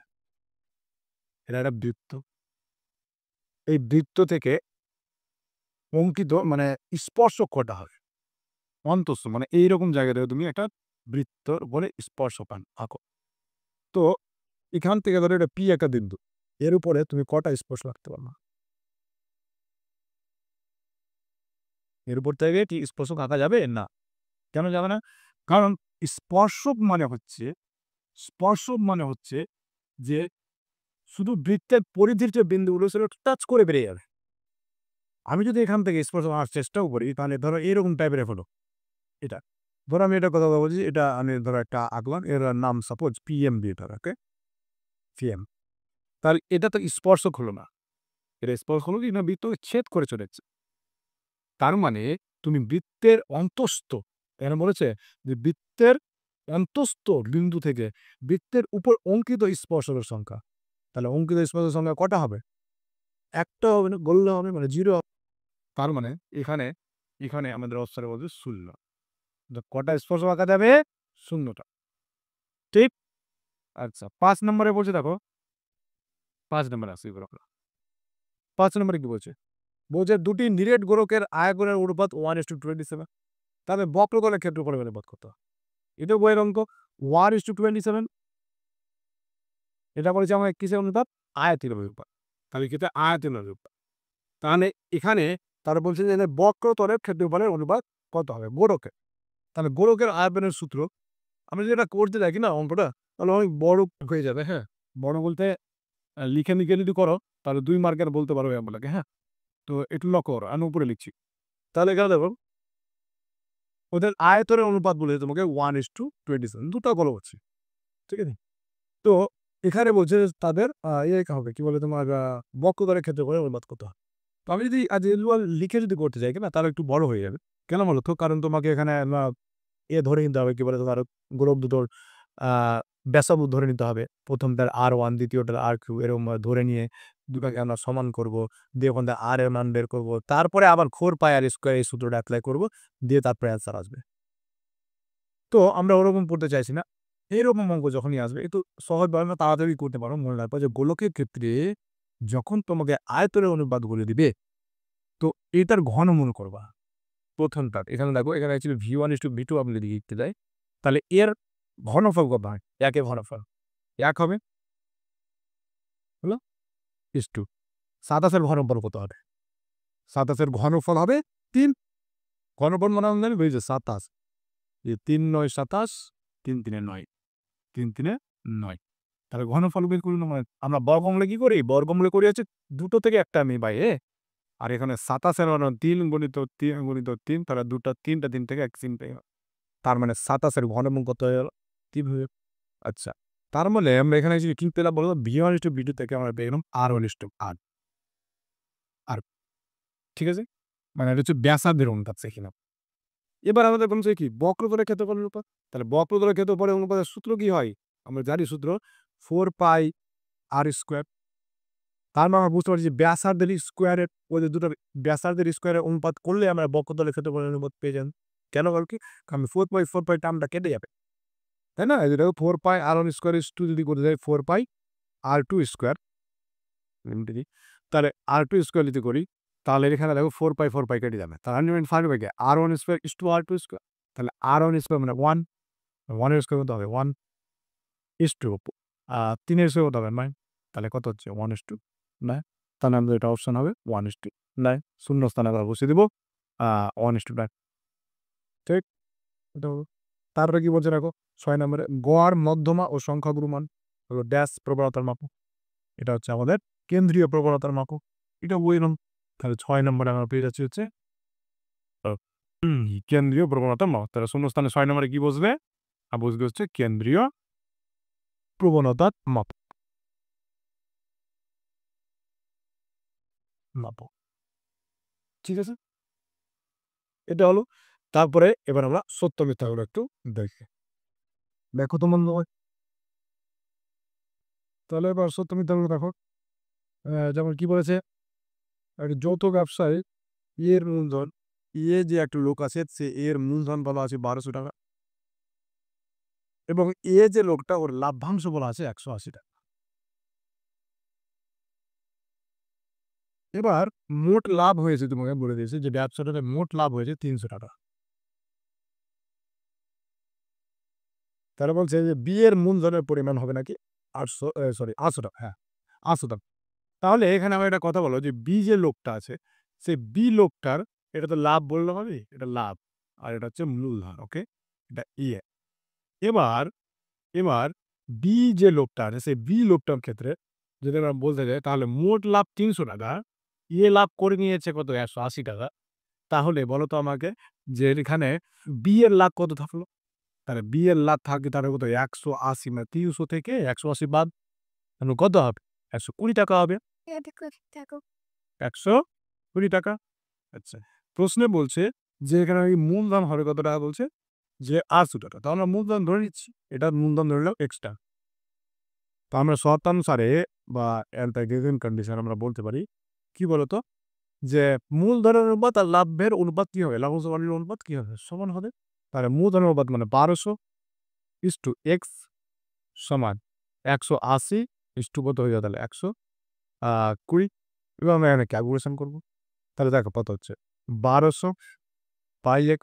এটা একটা বৃত্ত, এই বৃত্ত থেকে অঙ্কিত মানে স্পর্শক কটা হবে, অন্তস্থ মানে এইরকম জায়গা থেকে তুমি একটা বৃত্তর বলে স্পর্শকান আঁকো। তো এখান থেকে ধরো এটা পি একটা বিন্দু, এর উপরে তুমি কটা স্পর্শ রাখতে পারবা, এর উপর থেকে কি স্পর্শক আঁকা যাবে না? কেন যাবে না? কারণ স্পর্শক মানে হচ্ছে, স্পর্শক মানে হচ্ছে যে শুধু বৃত্তের পরিধির যে বিন্দুগুলো সেটা টাচ করে বেরিয়ে যাবে। আমি যদি এখান থেকে স্পর্শ আনার চেষ্টাও করি তাহলে ধরো এরকম টাইপের হলো এটা, ধরো আমি এটা কথা বলছি, এটা আমি ধরো একটা আঁকলাম, এর নাম সাপোজ পিএম দিয়ে ধরো, ওকে, পিএম, তাহলে এটা তো স্পর্শক হলো না, এটা স্পর্শ হলো কি না বৃত্তকে ছেদ করে চলে যাচ্ছে। তার মানে তুমি বৃত্তের অন্তস্থ, এখানে বলেছে যে বৃত্তের অন্তস্থ বিন্দু থেকে বৃত্তের উপর অঙ্কিত স্পর্শকের সংখ্যা, তাহলে অঙ্কিত স্পর্শের সংখ্যা কটা হবে, একটা হবে না, বললে হবে মানে 0। তার মানে এখানে, এখানে আমাদের অবস্থাটা বলছে 0, কটা স্পর্শ আঁকা যাবে, 0টা। ঠিক। আচ্ছা 5 নম্বরে বলছে, দেখো 5 নম্বরে আসি, 5 নম্বরে কি বলছে, বলছে দুটি নিরেট গোলকের আয়তনের অনুপাত 1:27, তাহলে বক্রতলের ক্ষেত্রফলের অনুপাত কত, এটা বইয়ের অঙ্ক 1:27, এটা বলেছে আমাদের কিসের অনুপাত, আয়তনের অনুপাত, তাহলে কি আয়তনের অনুপাত, তাহলে এখানে তারা বলছে যে বক্রতলের ক্ষেত্রফলের অনুপাত কত হবে গোলকের, তাহলে গোলকের আয়তনের সূত্র আমরা যেটা করতে থাকি না অঙ্কটা, তাহলে অনেক বড় হয়ে যাবে। হ্যাঁ, বড় বলতে লিখে লিখে যদি করো তাহলে 2 মার্কের বলতে পারবে আপনাকে। হ্যাঁ, তো একটু লক্ষ্য করো, আমি উপরে লিখছি, তাহলে এখানে দেখো ওদের আয়তনের অনুপাত বলে তোমাকে 1:27, দুটো গোলক হচ্ছে, ঠিক আছে। তো এখানে বলছে যে তাদের ইয়ে হবে কি বলে তোমার বক্রতলের ক্ষেত্রফলের অনুপাত কত হয়। তো আমি যদি আজ লিখে যদি করতে চাই না তাহলে একটু বড় হয়ে যাবে। কেন বলো তো? কারণ তোমাকে এখানে ধরে নিতে হবে কি বলে তোমার গোলক দুটোর আ ব্যাসার্ধ ধরে নিতে হবে। প্রথমটার R1, দ্বিতীয়টার R2 এরকম ধরে নিয়ে দুটাকে আমরা সমান করব। দিয়ে ওখান থেকে R এর মান বের করব। তারপরে আবার 4πr² এই সূত্রটা এপ্লাই করব। দিয়ে তারপরে অ্যান্সার আসবে। তো আমরা ওরকম করতে চাইছি না। এরকম অঙ্ক যখনই আসবে একটু সহজভাবে বা তাড়াতাড়ি করতে পারো। মনে রাখবা যে গোলকের ক্ষেত্রে যখন তোমাকে আয়তনের অনুপাত বলে দিবে, তো এটার ঘনমূল করবা। প্রথমটার এখানে দেখো, এখানে অ্যাকচুয়ালি V1:V2 আমি যদি লিখতে যাই, তাহলে এর ঘনফল কত হয়? ১ এর ঘনফল ১ হবে, হলো? ইস টু ২৭ এর ঘনফল কত হবে? ২৭ এর ঘনফল হবে ৩। ঘনফল মানে আমরা জানি যে ২৭। ৩-৯ ২৭, ৩-৩ ৯, ৩-৩ ৯। তাহলে ঘনফল বের করুন। আমরা বর্গমূলে কি করি? বর্গমূলে করি হচ্ছে দুটো থেকে একটা আমি বাইরে। আর এখানে ২৭ এর মান ৩ গুণিত ৩ গুণিত ৩, তাহলে ৩টা ৩ থেকে ১ চিহ্ন পেয়ে গেল। তার মানে ২৭ এর ঘনমূল কত হয়ে গেল? ৩ হয়ে গেল। আচ্ছা। তার মানে আমরা এখানে যে কি পেলাম বলতো? V1:V2 থেকে আমরা পেয়ে গেলাম R1:R। আর ঠিক আছে? মানে এটা হচ্ছে ব্যাসার্ধের অনুপাত শিখলাম। এবার আমাদের বলছে কি? বক্রতলের ক্ষেত্রফলের অনুপাত। তাহলে বক্রতলের ক্ষেত্রফলের অনুপাতের সূত্র কি হয়? আমরা জানি সূত্র 4πr²। তার মানে আমরা বুঝতে পারছি যে ব্যাসার্ধের স্কোয়ারের ওই যে দুটো ব্যাসার্ধের স্কোয়ারের অনুপাত করলে আমরা বক্রতলের ক্ষেত্রফলের অনুপাত পেয়ে যান। কেন বল কি? কারণ 4π টার্মটা কেটে যাবে। তাই না? এটা 4πr1² যদি করতে যাই 4πr2², তাহলে R2² যদি করি তাহলে এখানে দেখো 4π কেটে যাবে। তাহলে আলটিমেট 5 হবে কি? R1² তাহলে R1² মানে 1, 1 এর স্কোয়ার কত হবে? 1 3 এর স্কোয়ার কত হবে? 9, তাহলে কত হচ্ছে? 1:9, তাহলে আমাদের এটা অপশন হবে 1:9, শূন্য স্থানে আবার বসিয়ে দিব 1:9, ঠিক? এটা হলো। তারপরে কি বলছে দেখো ৬ নম্বরে গড়, মধ্যমা ও সংখ্যাগুরু মান হলো ড্যাশ প্রবণতার মাপক। এটা হচ্ছে আমাদের কেন্দ্রীয় প্রবণতার মাপক। এটা বললাম। তাহলে ৬ নম্বরে আমরা পেয়ে যাচ্ছি হচ্ছে আ কেন্দ্রীয় প্রবণতার মাপক। তাহলে শূন্যস্থানে ৬ নম্বরে কি বসবে? বসবে হচ্ছে কেন্দ্রীয় প্রবণতার মাপক। মাপক। ঠিক আছে? এটা হলো। তারপরে এবার আমরা সত্য মিথ্যাগুলো একটু দেখি। দেখো তো বন্ধুগণ। তাহলে এবার সত্য মিথ্যাগুলো দেখো। যেমন কি বলেছে? একটা যৌথ ব্যবসায় এর মূলধন, যে একটা লোক আছে সে এর মূলধন বলা আছে ৳১২০০ এবং যে লোকটা ওর লাভ্যাংশ বলা আছে ৳১৮০। এবার মোট লাভ হয়েছে তোমাকে বলে দিয়েছে যে ব্যবসাটাতে মোট লাভ হয়েছে ৳৩০০। তারা বলছে যে বি এর মূলধনের পরিমাণ হবে নাকি ৳৮০০, হ্যাঁ, ৳৮০০। তাহলে এখানে আমার একটা কথা বলো যে বি যে লোকটা আছে, সেই বি লোকটার এটা তো লাভ বললাম আমি, এটা লাভ। আর এটা হচ্ছে মূলধন, ওকে? এটা ইয়ে। এবার এবার বি যে লোকটা আছে, সেই বি লোকটার ক্ষেত্রে যদি আমরা বলতে যাই তাহলে মোট লাভ ৳৩০০, লাভ করে নিয়েছে কত? ৳১৮০। তাহলে বলো তো আমাকে যে এখানে বি এর লাভ কত থাকলো? তাহলে বি এর লাভ থাকে তাহলে কত? ১৮০ মানে ৩০০ থেকে ১৮০ বাদ তাহলে কত হবে? ৳১২০ হবে। ৳১২০। আচ্ছা। প্রশ্নে বলছে যে এখানে এই মূলধন হবে কত টাকা বলছে? যে ৳৮০০। তো আমরা মূলধন ধরে নিচ্ছি। এটার মূলধন ধরে নিলাম এক্সটা। তো আমরা শর্তানুসারে বা এট দ্য গিভেন কন্ডিশন আমরা বলতে পারি, কি বলতো? যে মূলধনের অনুপাত আর লাভের অনুপাত কি হবে? লাভ-ও-জমানির অনুপাত কি হবে? সমান হবে। তাহলে মূলধনের অনুপাত মানে ১২০০ * x সমান ১৮০ কত হয়ে যাবে তাহলে? ১২০ এবার আমরা এখানে ক্যালকুলেশন করব। তাহলে দেখো কত হচ্ছে? ১২০০/x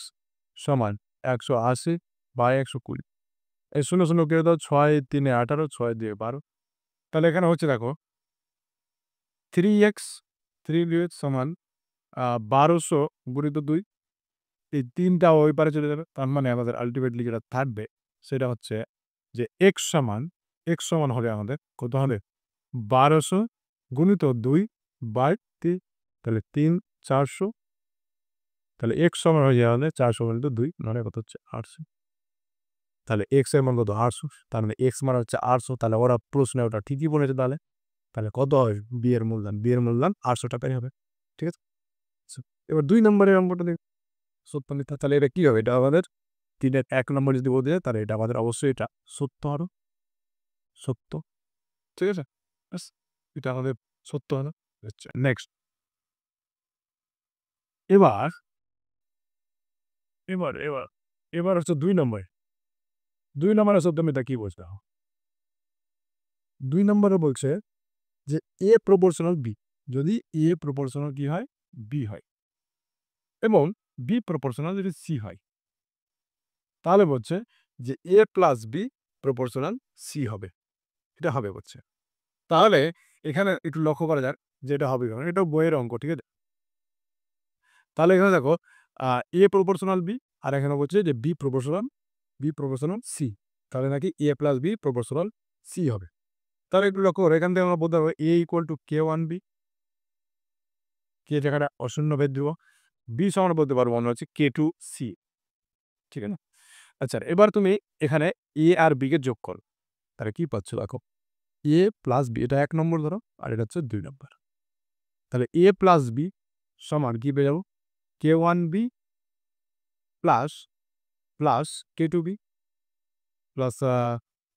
সমান ১৮০/১২০। এই ০, ০ কেটে দাও। ৬ × ৩ = ১৮, ৬ × ২ = ১২। তাহলে এখানে হচ্ছে দেখো 3x 3x সমান ১২০০ গুণিত ২। এই ৩ টা ওই পারে চলে যাবে। তার মানে আমাদের আল্টিমেটলি যেটা থাকবে সেটা হচ্ছে যে x সমান হবে আমাদের কত হবে? ১২০০ গুণিত ২/৩ তাহলে ৩ ৪০০ তাহলে x সমান হয়ে যাবে ৪০০ গুণিত ২ মানে কত হচ্ছে ৮০০। তাহলে x এর মান কত? ৮০০। তার মানে x মান হচ্ছে ৮০০। তাহলে ওরা প্রশ্নে ওটা ঠিকই বলেছে তাহলে। তাহলে কত হবে b এর মূলধন? b এর মূলধন ৳৮০০ হবে। ঠিক আছে? আচ্ছা, এবার ২ নম্বরের অঙ্কটা দেখি। সত্য মিথ্যা। তাহলে এটা কি হবে? এটা আমাদের ৩ এর ১ নম্বর যদি বলতে যাই তাহলে এটা আমাদের অবশ্যই এটা সত্য হলো। সত্য। ঠিক আছে? ব্যাস। এটা আমাদের সত্য হলো। আচ্ছা, নেক্সট। এবার, এবার, এবার, এবার হচ্ছে ২ নম্বর। ২ নম্বরের সত্য মিথ্যা কি বলছে দেখো। ২ নম্বরে বলছে যে A proportional B যদি A proportional কি হয়? B হয় এবং B proportional যদি C হয়। তাহলে বলছে যে A plus B proportional C হবে। এটা হবে বলছে। তাহলে এখানে একটু লক্ষ্য করা যাক যে এটা হবে কেমন? এটাও বইয়ের অঙ্ক, ঠিক আছে? তাহলে এখানে দেখো A proportional B আর এখানে বলছে যে B proportional C। তাহলে নাকি A plus B proportional C হবে। তাহলে একটু লক্ষ্য করো এখান থেকে আমরা বলতে পারবো A = K1B, K জায়গাটা অশূন্য ভেদ দিব। B সমান বলতে পারবো আমরা হচ্ছে K2C, ঠিক আছে? আচ্ছা, এবার তুমি এখানে A আর B কে যোগ করো। তাহলে কি পাচ্ছ দেখো। A প্লাস B এটা ১ নম্বর ধরো আর এটা হচ্ছে ২ নম্বর। তাহলে A প্লাস B সমান কি পেয়ে যাবো? K1B plus, plus K2B plus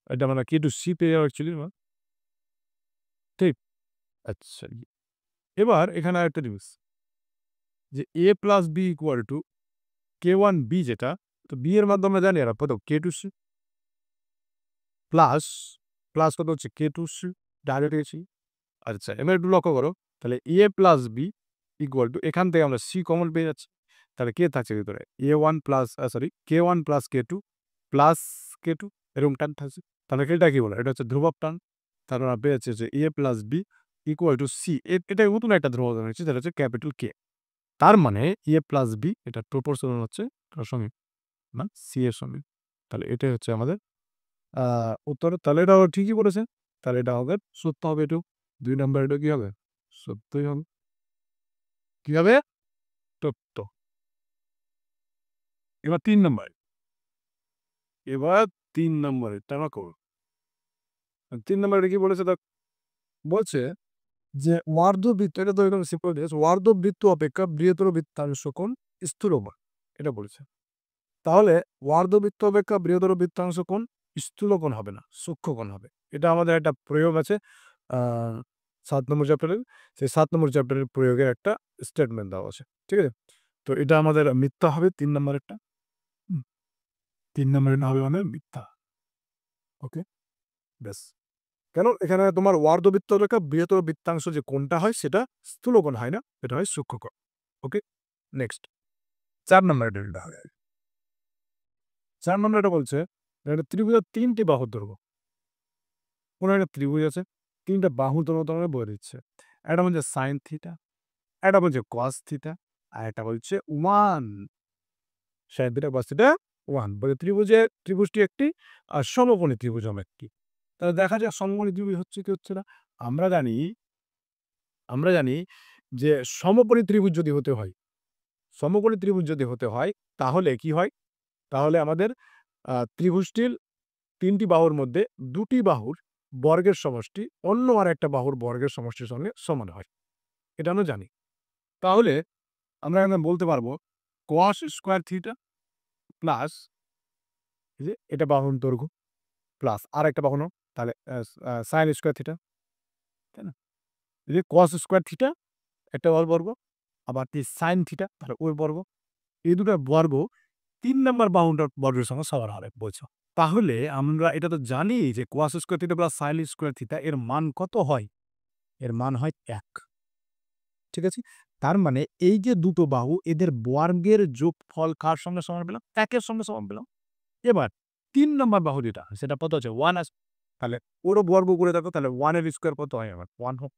এটা মানে K2C পেয়ে যাবো অ্যাকচুয়ালি আমরা। ঠিক? আচ্ছা। এবার এখানে আরেকটা জিনিস যে A plus B equal to K1B যেটা, তো B এর মাধ্যমে আমরা জানি কত K2C প্লাস, প্লাস কত হচ্ছে K2C ডাইরেক্ট গেছি। আচ্ছা, এবার একটু লক্ষ্য করো। তাহলে A plus B equal to এখান থেকে আমরা C কমন পেয়ে যাচ্ছি। তাহলে কে থাকছে ভিতরে? A1 plus K1 plus K2 plus K2 এরকম টার্ম থাকছে। তাহলে এটা কি বলে? এটা হচ্ছে ধ্রুবক টার্ম। তাহলে আমরা পেয়ে যাচ্ছি যে A plus B equal to C। এটা নতুন একটা ধ্রুবক টার্ম হচ্ছে যেটা হচ্ছে ক্যাপিটাল K। তার মানে A প্লাস B এটা প্রপোর্শনাল হচ্ছে কার সঙ্গে? না C এর সঙ্গে। তাহলে এটাই হচ্ছে আমাদের উত্তর। তাহলে এটাও ঠিকই বলেছে। তাহলে এটা আমাদের সত্য হবে এটাও। 2 নাম্বার এটা কি হবে? সত্যই হবে। কি হবে? সত্য। এবার 3 নাম্বার। এবার ৩ নম্বরে টানা করো। ৩ নম্বরে কি বলেছে দেখ, বলছে যে ওয়ার্ধবৃত্ত, এটা তো একদম সিম্পল জিনিস। ওয়ার্ধবৃত্ত অপেক্ষা বৃহত্তর বৃত্তাংশ কোণ স্থূলকোণ। এটা বলেছে। তাহলে ওয়ার্ধবৃত্ত অপেক্ষা বৃহত্তর বৃত্তাংশ কোণ স্থূলকোণ হবে না, সূক্ষ্মকোণ হবে। এটা আমাদের একটা প্রয়োগ আছে আ ৭ নম্বর চ্যাপ্টারের। সেই ৭ নম্বর চ্যাপ্টারের প্রয়োগের একটা স্টেটমেন্ট দেওয়া আছে। ঠিক আছে? তো এটা আমাদের মিথ্যা হবে ৩ নম্বরেরটা। হুম? ৩ নম্বরেরটা হবে মানে মিথ্যা। ওকে? ব্যাস। কেন? এখানে তোমার ওয়ার্ধবৃত্ত রেখা বৃহত্তর বৃত্তাংশ যে কোণটা হয় সেটা স্থূলকোণ হয় না, এটা হয় সূক্ষ্মকোণ। ওকে? নেক্সট ৪ নম্বরের ডেল্টা হবে। ৪ নম্বরে বলছে একটা ত্রিভুজের ৩ টি বাহুর দৈর্ঘ্য। কোনো একটা ত্রিভুজ আছে, ৩ টা বাহু দৈর্ঘ্য বলে দিচ্ছে। একটা বলছে sin থিটা, একটা বলছে cos থিটা, আর একটা বলছে 1 sin থিটা cos থিটা 1 বলে ত্রিভুজটি একটি সমকোণী ত্রিভুজ হবে একটি। তাহলে দেখা যাক সমকোণী ত্রিভুজ হচ্ছে কি হচ্ছে না। আমরা জানি আমরা জানি যে সমকোণী ত্রিভুজ যদি হতে হয়, সমকোণী ত্রিভুজ যদি হতে হয় তাহলে কি হয়? তাহলে আমাদের ত্রিভুজটির ৩ টি বাহুর মধ্যে ২ টি বাহুর বর্গের সমষ্টি অন্য আরেকটা বাহুর বর্গের সমষ্টির সঙ্গে সমান হয়। এটা আমরা জানি। তাহলে আমরা এখানে বলতে পারবো cos স্কয়ার থিটা প্লাস এই যে এটা বাহুর দৈর্ঘ্য প্লাস আরেকটা বাহু নাও তাহলে sin স্কয়ার থিটা, তাই না? এই যে cos স্কয়ার থিটা একটা ওর বর্গ, আবার sin থিটা তাহলে ওর বর্গ। এই দুটার বর্গ ৩ নাম্বার বাহুটার বর্গের সঙ্গে সমান হবে বলছো। তাহলে আমরা এটা তো জানি যে cos square theta plus sin square theta এর মান কত হয়? এর মান হয় ১। ঠিক আছে? তার মানে এই যে দুটো বাহু এদের বর্গের যোগফল কার সঙ্গে সমান পেলাম? ১ এর সঙ্গে সমান পেলাম। এবার ৩ নম্বর বাহু যেটা সেটা কত হচ্ছে? 1 আছে। তাহলে ওরও বর্গ করে দেখো তাহলে 1 এর স্কয়ার কত হয় আমার? 1 হোক।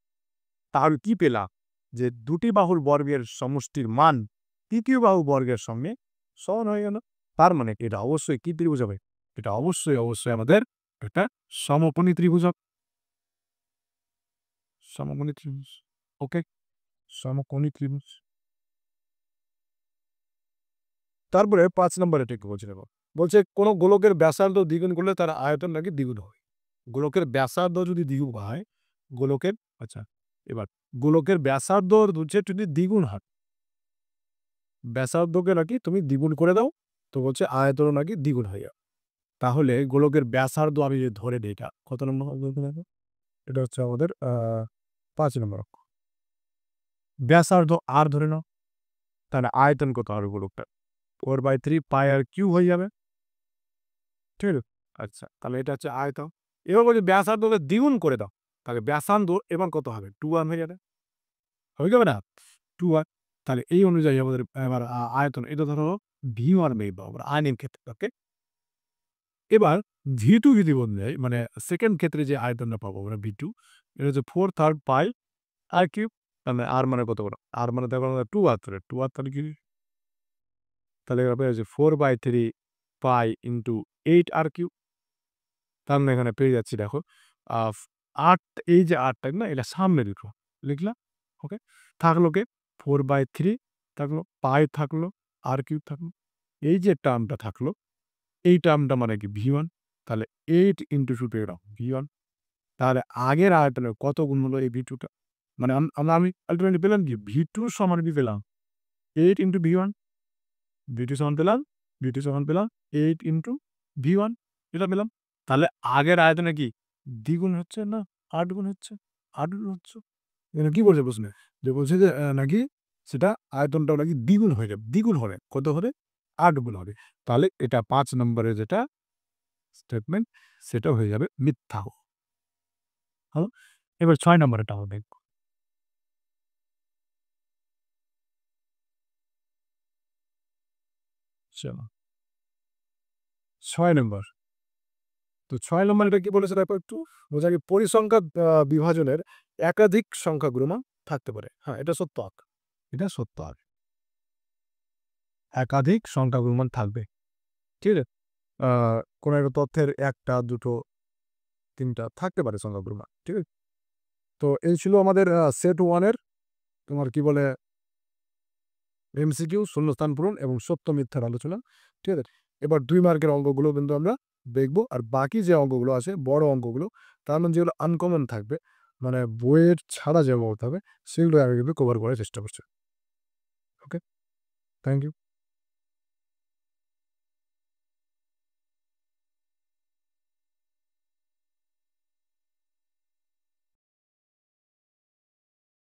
তাহলে কি পেলাম? যে দুটি বাহুর বর্গের সমষ্টির মান ৩য় বাহু বর্গের সঙ্গে সমান হয়ে গেল। তার মানে এটা অবশ্যই কি ত্রিভুজ হবে? এটা অবশ্যই আমাদের একটা সমকোণী ত্রিভুজ হবে। সমকোণী ত্রিভুজ। ওকে? সমকোণী ত্রিভুজ। তারপরে ৫ নম্বরে ঠিক বলছি দেখো। বলছে কোন গোলকের ব্যাসার্ধ দ্বিগুণ করলে তার আয়তন নাকি দ্বিগুণ হয়। গোলকের ব্যাসার্ধ যদি দ্বিগুণ হয়, গোলকের আচ্ছা এবার গোলকের ব্যাসার্ধ হচ্ছে যদি দ্বিগুণ হয়, ব্যাসার্ধকে নাকি তুমি দ্বিগুণ করে দাও, তো বলছে আয়তনও নাকি দ্বিগুণ হয়ে যাবে। তাহলে গোলকের ব্যাসার্ধ আমি যদি ধরে নিই এটা কত নম্বর হবে বলতে দেখো? এটা হচ্ছে আমাদের ৫ নম্বর অঙ্ক। ব্যাসার্ধ r ধরে নাও, তাহলে আয়তন কত হবে গোলকটার? 4/3 পাই আর কিউব হয়ে যাবে। ঠিক আছে? আচ্ছা, তাহলে এটা হচ্ছে আয়তন। এবার বলছি ব্যাসার্ধকে দ্বিগুণ করে দাও। তাহলে ব্যাসার্ধ এবার কত হবে? 2r হয়ে যাবে। হয়ে যাবে না? 2r তাহলে এই অনুযায়ী আমাদের এবার আয়তন এটা ধরো v1 মেপবো আমরা আয়নের ক্ষেত্রে। ওকে? এবার v2 যদি বদলাই মানে সেকেন্ড ক্ষেত্রে যে আয়তনটা পাবো আমরা v2 এটা হচ্ছে 4/3 পাই r কিউব। তাহলে r মানে কত বড়? r মানে দেখো 2r ধরে 2r তাহলে কি? তাহলে হবে যে 4/3 পাই ইনটু 8r কিউব। তার মানে এখানে পেয়ে যাচ্ছি দেখো আফ ৮ এই যে ৮ টা না এটা সামনে লিখো। লিখলাম। ওকে? থাকলো কে? 4/3 থাকলো, পাই থাকলো, r কিউব থাকলো। এই যে টার্মটা থাকলো, এই টার্মটা মানে কি v1 তাহলে 8 ইনটু শুধু এরকম v1 তাহলে আগের আয়তনের কত গুণ হলো এই v2 টা? মানে আমি আল্টিমেটলি পেলাম কি v2 সমান কি পেলাম? 8 ইনটু v1 v2 সমান পেলাম v2 সমান পেলাম 8 ইনটু v1 এটা পেলাম। তাহলে আগের আয়তনে কি দ্বিগুণ হচ্ছে না ৮ গুণ হচ্ছে? ৮ গুণ হচ্ছে। এখানে কি বলছে প্রশ্নে? যে বলছে যে নাকি সেটা আয়তনটাও নাকি দ্বিগুণ হয়ে যাবে। দ্বিগুণ হবে। কত হবে? ৮ গুণ হবে। তাহলে এটা ৫ নম্বরের যেটা স্টেটমেন্ট সেটা হয়ে যাবে মিথ্যা। হলো? এবার ৬ নম্বরেরটা আমরা দেখব। চলো ৬ নম্বর। তো ৬ নম্বরে কি বলেছে দেখো একটু? বোঝা যায় পরিসংখ্যান বিভাজনের একাধিক সংখ্যাগুলো থাকতে পারে। হ্যাঁ, এটা সত্য। এটা সত্য। একাধিক সংখ্যাগুণমান থাকবে। ঠিক আছে? আ কোন একটা তথ্যের ১ টা, ২ টো, ৩ টা থাকতে পারে সংখ্যাগুণমান। ঠিক আছে? তো এই ছিল আমাদের সেট 1 এর তোমার কি বলে এমসিকিউ, শূন্যস্থান পূরণ এবং সত্য মিথ্যার আলোচনা। ঠিক আছে? এবার 2 মার্কের অঙ্কগুলো কিন্তু আমরা দেখব। আর বাকি যে অঙ্কগুলো আছে, বড় অঙ্কগুলো, তার মানে যেগুলো আনকমন থাকবে, মানে বইয়ের ছাড়া যে অঙ্ক হবে, সেগুলো আমি কিন্তু কভার করার চেষ্টা করছি। ওকে? Thank you.